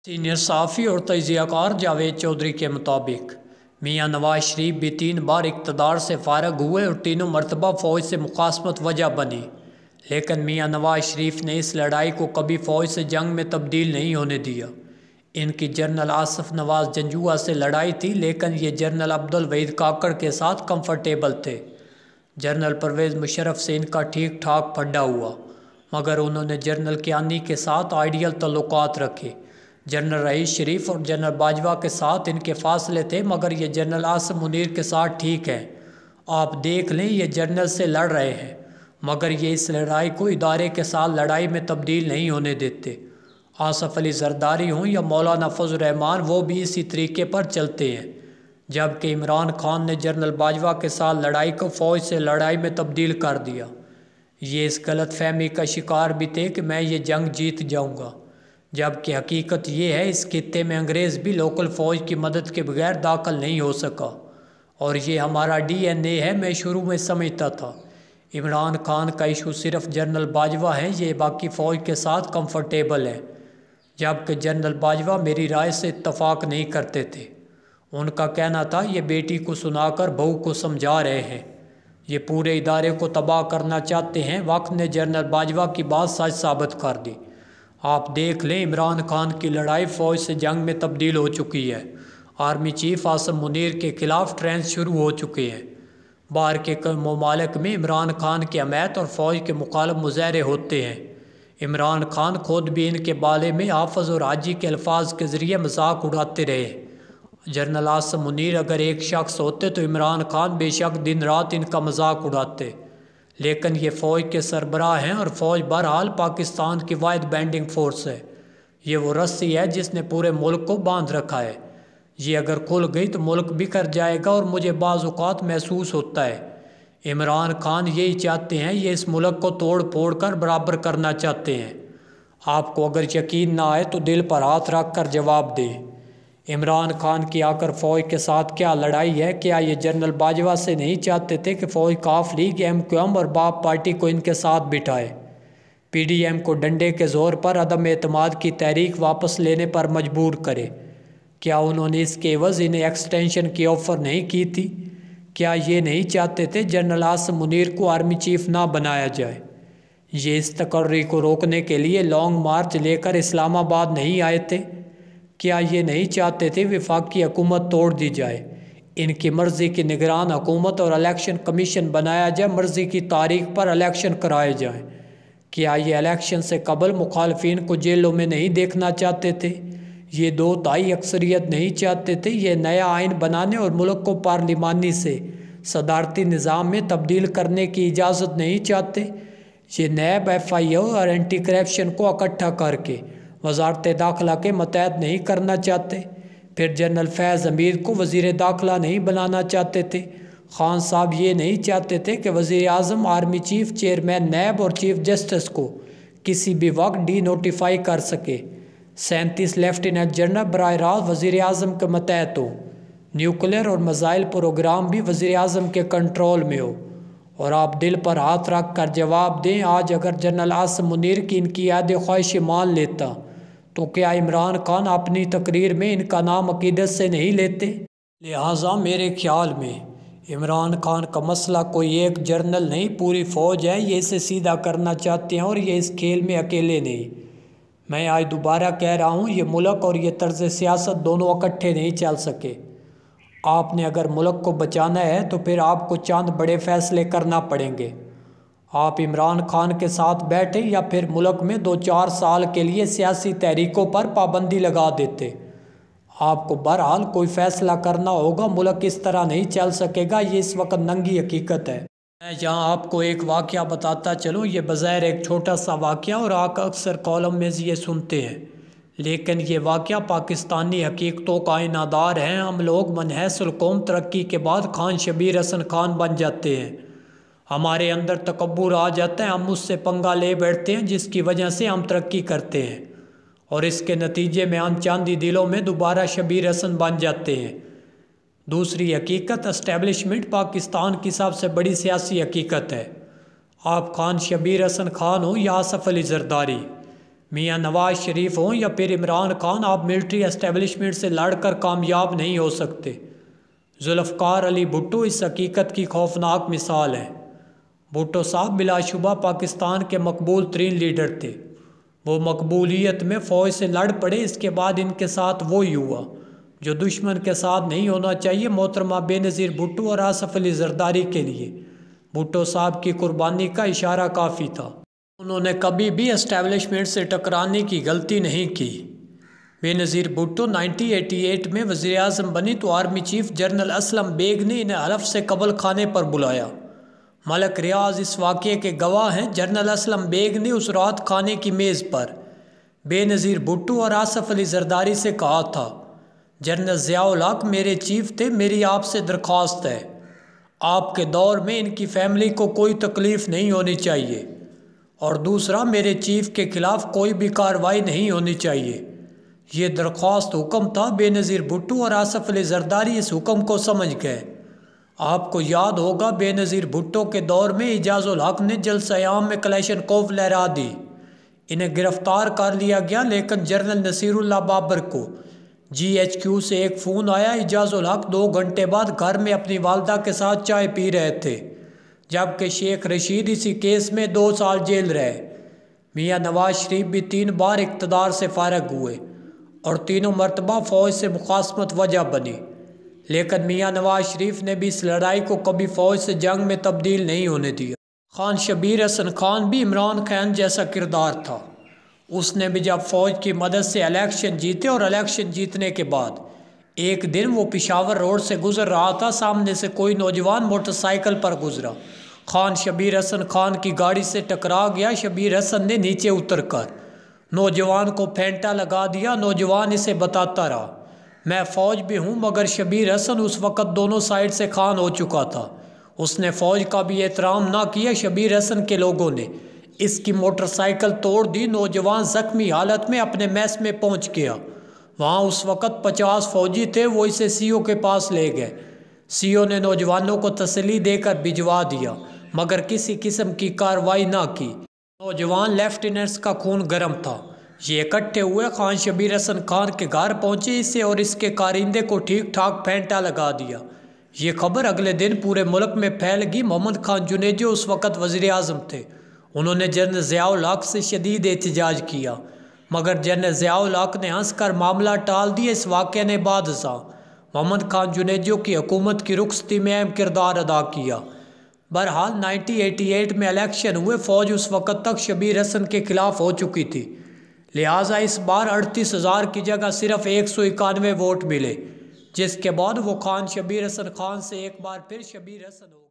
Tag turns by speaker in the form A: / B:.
A: Senior सहाफ़ी और तजिया कार जावेद चौधरी के मुताबिक मियाँ नवाज शरीफ भी 3 बार इक़्तिदार से फ़ारग हुए और तीनों मरतबा फ़ौज से मुखासमत वजह बनी, लेकिन मियाँ नवाज शरीफ ने इस लड़ाई को कभी फ़ौज से जंग में तब्दील नहीं होने दिया। इनकी जनरल आसिफ नवाज जंजुआ से लड़ाई थी, लेकिन ये जनरल अब्दुल वहीद काकड़ के साथ कंफर्टेबल थे। जनरल परवेज़ मुशर्रफ से इनका ठीक ठाक फड्डा हुआ, मगर उन्होंने जनरल कियानी के साथ आइडियल तल्लुकात रखे। जनरल रईस शरीफ और जनरल बाजवा के साथ इनके फासले थे, मगर ये जनरल आसिम मुनीर के साथ ठीक है। आप देख लें, ये जनरल से लड़ रहे हैं, मगर ये इस लड़ाई को इदारे के साथ लड़ाई में तब्दील नहीं होने देते। आसफ अली जरदारी हों या मौलाना फजल रहमान, वो भी इसी तरीके पर चलते हैं। जबकि इमरान खान ने जनरल बाजवा के साथ लड़ाई को फ़ौज से लड़ाई में तब्दील कर दिया। ये इस गलत फहमी का शिकार भी थे कि मैं ये जंग जीत जाऊंगा, जबकि हकीकत ये है इस खित्ते में अंग्रेज़ भी लोकल फ़ौज की मदद के बगैर दाखिल नहीं हो सका, और ये हमारा DNA है। मैं शुरू में समझता था इमरान खान का इशू सिर्फ जनरल बाजवा है, ये बाकी फ़ौज के साथ कंफर्टेबल है, जबकि जनरल बाजवा मेरी राय से इत्तफाक नहीं करते थे। उनका कहना था ये बेटी को सुनाकर बहू को समझा रहे हैं, ये पूरे इदारे को तबाह करना चाहते हैं। वक्त ने जनरल बाजवा की बात सच साबित कर दी। आप देख लें, इमरान खान की लड़ाई फ़ौज से जंग में तब्दील हो चुकी है। आर्मी चीफ आसिम मुनीर के खिलाफ ट्रेंच शुरू हो चुके हैं। बाहर के कई ममालिक में इमरान खान की हमायत और फ़ौज के मुखालिफ मुजाहरे होते हैं। इमरान खान खुद भी इनके बारे में हाफ़िज़ और हाजी के अल्फाज के ज़रिए मजाक उड़ाते रहे। जनरल आसिम मुनीर अगर एक शख्स होते तो इमरान खान बेशक दिन रात इनका मजाक उड़ाते, लेकिन ये फ़ौज के सरबराह हैं और फ़ौज बहरहाल पाकिस्तान की वाहिद बैंडिंग फोर्स है। ये वो रस्सी है जिसने पूरे मुल्क को बांध रखा है। ये अगर खुल गई तो मुल्क बिखर जाएगा, और मुझे बाज़ औक़ात महसूस होता है इमरान खान यही चाहते हैं, ये इस मुल्क को तोड़ फोड़ कर बराबर करना चाहते हैं। आपको अगर यकीन ना आए तो दिल पर हाथ रख कर जवाब दें, इमरान खान की आकर फ़ौज के साथ क्या लड़ाई है? क्या ये जनरल बाजवा से नहीं चाहते थे कि फ़ौज काफ लीग, MQM और बाप पार्टी को इनके साथ बिठाए, PDM को डंडे के ज़ोर पर अदम एतमाद की तहरीक वापस लेने पर मजबूर करे? क्या उन्होंने इसके एवज़ इन्हें एक्सटेंशन की ऑफ़र नहीं की थी? क्या ये नहीं चाहते थे जनरल आसिम मुनीर को आर्मी चीफ ना बनाया जाए? ये इस तकर्री को रोकने के लिए लॉन्ग मार्च लेकर इस्लामाबाद नहीं आए थे? क्या ये नहीं चाहते थे वफाकी हुकूमत तोड़ दी जाए, इनकी मर्ज़ी की निगरान हुकूमत और इलेक्शन कमीशन बनाया जाए, मर्ज़ी की तारीख पर इलेक्शन कराए जाएं? क्या ये इलेक्शन से कबल मुखालफिन को जेलों में नहीं देखना चाहते थे? ये 2/3 अक्सरियत नहीं चाहते थे? ये नया आइन बनाने और मुल्क को पार्लिमानी से सदारती निज़ाम में तब्दील करने की इजाज़त नहीं चाहते? ये नैब, FIO और एंटी करप्शन को इकट्ठा करके वजारत दाखिला के मतहत नहीं करना चाहते? फिर जनरल फैज़ अमीर को वज़ीर दाखिला नहीं बनाना चाहते थे? खान साहब ये नहीं चाहते थे कि वज़ीर आज़म, आर्मी चीफ, चेयरमैन नैब और चीफ जस्टिस को किसी भी वक्त डी नोटिफाई कर सके? 37 लेफ्टिनेंट जनरल बराह रास्त वज़ीर आज़म के मतहत हो, न्यूक्लियर और मिसाइल प्रोग्राम भी वज़ीर आज़म के कंट्रोल में हो। और आप दिल पर हाथ रख कर जवाब दें, आज अगर जनरल आसिम मुनीर की इनकी याद ख्वाहिश मान लेता तो क्या इमरान खान अपनी तकरीर में इनका नाम अकीदत से नहीं लेते? लिहाजा मेरे ख्याल में इमरान खान का मसला कोई एक जर्नल नहीं, पूरी फ़ौज है। ये इसे सीधा करना चाहते हैं, और ये इस खेल में अकेले नहीं। मैं आज दोबारा कह रहा हूँ, ये मुल्क और ये तर्ज सियासत दोनों इकट्ठे नहीं चल सके। आपने अगर मुल्क को बचाना है तो फिर आपको चंद बड़े फैसले करना पड़ेंगे। आप इमरान खान के साथ बैठे या फिर मुल्क में 2-4 साल के लिए सियासी तहरीकों पर पाबंदी लगा देते। आपको बहरहाल कोई फ़ैसला करना होगा, मुल्क इस तरह नहीं चल सकेगा। ये इस वक्त नंगी हकीकत है। मैं यहाँ आपको एक वाक़या बताता चलूँ। ये बज़ाहिर एक छोटा सा वाक़या, और आप अक्सर कॉलम में ये सुनते हैं, लेकिन ये वाक़या पाकिस्तानी हकीकतों का आइनादार है। हम लोग मनहसल कौम तरक्की के बाद खान शबीर हसन खान बन जाते हैं। हमारे अंदर तकब्बुर आ जाता है, हम उससे पंगा ले बैठते हैं, जिसकी वजह से हम तरक्की करते हैं, और इसके नतीजे में हम चांदी दिलों में दोबारा शबीर हसन बन जाते हैं। दूसरी हकीकत, एस्टेब्लिशमेंट पाकिस्तान की सबसे बड़ी सियासी हकीकत है। आप खान शबीर हसन खान हो या आसफ अली जरदारी, میاں نواز شریف ہوں یا پھر عمران خان، آپ ملٹری اسٹیبلشمنٹ سے لڑ کر کامیاب نہیں ہو سکتے۔ ذوالفقار علی بھٹو اس حقیقت کی خوفناک مثال ہے۔ بھٹو صاحب بلا شبہ پاکستان کے مقبول ترین لیڈر تھے۔ وہ مقبولیت میں فوج سے لڑ پڑے، اس کے بعد ان کے ساتھ وہی ہوا جو دشمن کے ساتھ نہیں ہونا چاہیے۔ محترمہ بے نظیر بھٹو اور آصف علی زرداری کے لیے بھٹو صاحب کی قربانی کا اشارہ کافی تھا۔ انہوں نے کبھی بھی اسٹیبلشمنٹ سے ٹکرانے کی غلطی نہیں کی۔ بے نظیر بھٹو 1988 میں وزیر اعظم بنی تو army chief general Aslam Beg نے انہیں حلف سے قبل خانے پر بلایا۔ ملک ریاض اس واقعے کے گواہ ہیں۔ جنرل اسلم بیگ نے اس رات کھانے کی میز پر بے نظیر بھٹو اور آصف علی زرداری سے کہا تھا، جنرل ضیاء الحق میرے چیف تھے، میری آپ سے درخواست ہے، آپ کے دور میں ان کی فیملی کو کوئی تکلیف نہیں ہونی چاہیے، اور دوسرا میرے چیف کے خلاف کوئی بھی کارروائی نہیں ہونی چاہیے۔ یہ درخواست حکم تھا۔ بے نظیر بھٹو اور آصف علی زرداری اس حکم کو سمجھ گئے۔ آپ کو یاد ہوگا بے نظیر بھٹو کے دور میں اعجاز الحق نے جلسہ عام میں کلاشنکوف لہرا دی، انہیں گرفتار کر لیا گیا، لیکن جنرل نصیر اللہ بابر کو GHQ سے ایک فون آیا۔ اعجاز الحق 2 گھنٹے بعد گھر میں اپنی والدہ کے ساتھ چائے پی رہے تھے، جبکہ شیخ رشید اسی کیس میں 2 سال جیل رہے۔ میاں نواز شریف بھی 3 بار اقتدار سے فارغ ہوئے اور تینوں مرتبہ فوج سے مخاصمت وجہ بنی، لیکن میاں نواز شریف نے بھی اس لڑائی کو کبھی فوج سے جنگ میں تبدیل نہیں ہونے دیا۔ خان شبیر حسن خان بھی عمران خان جیسا کردار تھا۔ اس نے بھی جب فوج کی مدد سے الیکشن جیتے اور الیکشن جیتنے کے بعد ایک دن وہ پشاور روڈ سے گزر رہا تھا، سامنے سے کوئی نوجوان موٹر سائیکل پر گزرا، خان شبیر حسن خان کی گاڑی سے ٹکرا گیا۔ شبیر حسن نے نیچے اتر کر نوجوان کو پھینٹا لگا دیا۔ نوجوان اسے بتاتا رہا، میں فوج بھی ہوں، مگر شبیر حسن اس وقت دونوں سائیڈ سے خان ہو چکا تھا، اس نے فوج کا بھی احترام نہ کیا۔ شبیر حسن کے لوگوں نے اس کی موٹر سائیکل توڑ دی۔ نوجوان زخمی حالت میں اپنے میس میں پہنچ گیا، وہاں اس وقت 50 فوجی تھے، وہ اسے CO کے پاس لے گئے۔ CO نے نوجوانوں کو تسلی دے کر بھجوا دیا، مگر کسی قسم کی کارروائی نہ کی۔ نوجوان لیفٹیننٹس کا خون گرم تھا، یہ اکٹھے ہوئے، خان شبیر حسن خان کے گھر پہنچے، اسے اور اس کے کارندے کو ٹھیک ٹھاک پھینٹا لگا دیا۔ یہ خبر اگلے دن پورے ملک میں پھیل گئی۔ محمد خان جنیجو اس وقت وزیر اعظم تھے، انہوں نے جنرل ضیاء الحق سے شدید احتجاج کیا، مگر جنرل ضیاء الحق نے ہنس کر معاملہ ٹال دیا۔ اس واقعے نے بعد ازاں محمد خان جنیجو کی حکومت کی رخصتی میں اہم کردار ادا کیا۔ بہرحال 1988 میں الیکشن ہوئے، فوج اس وقت تک شبیر حسن کے خلاف ہو چکی تھی، لہٰذا اس بار 38,000 کی جگہ صرف 191 ووٹ ملے، جس کے بعد وہ خان شبیر حسن خان سے ایک بار پھر شبیر حسن ہو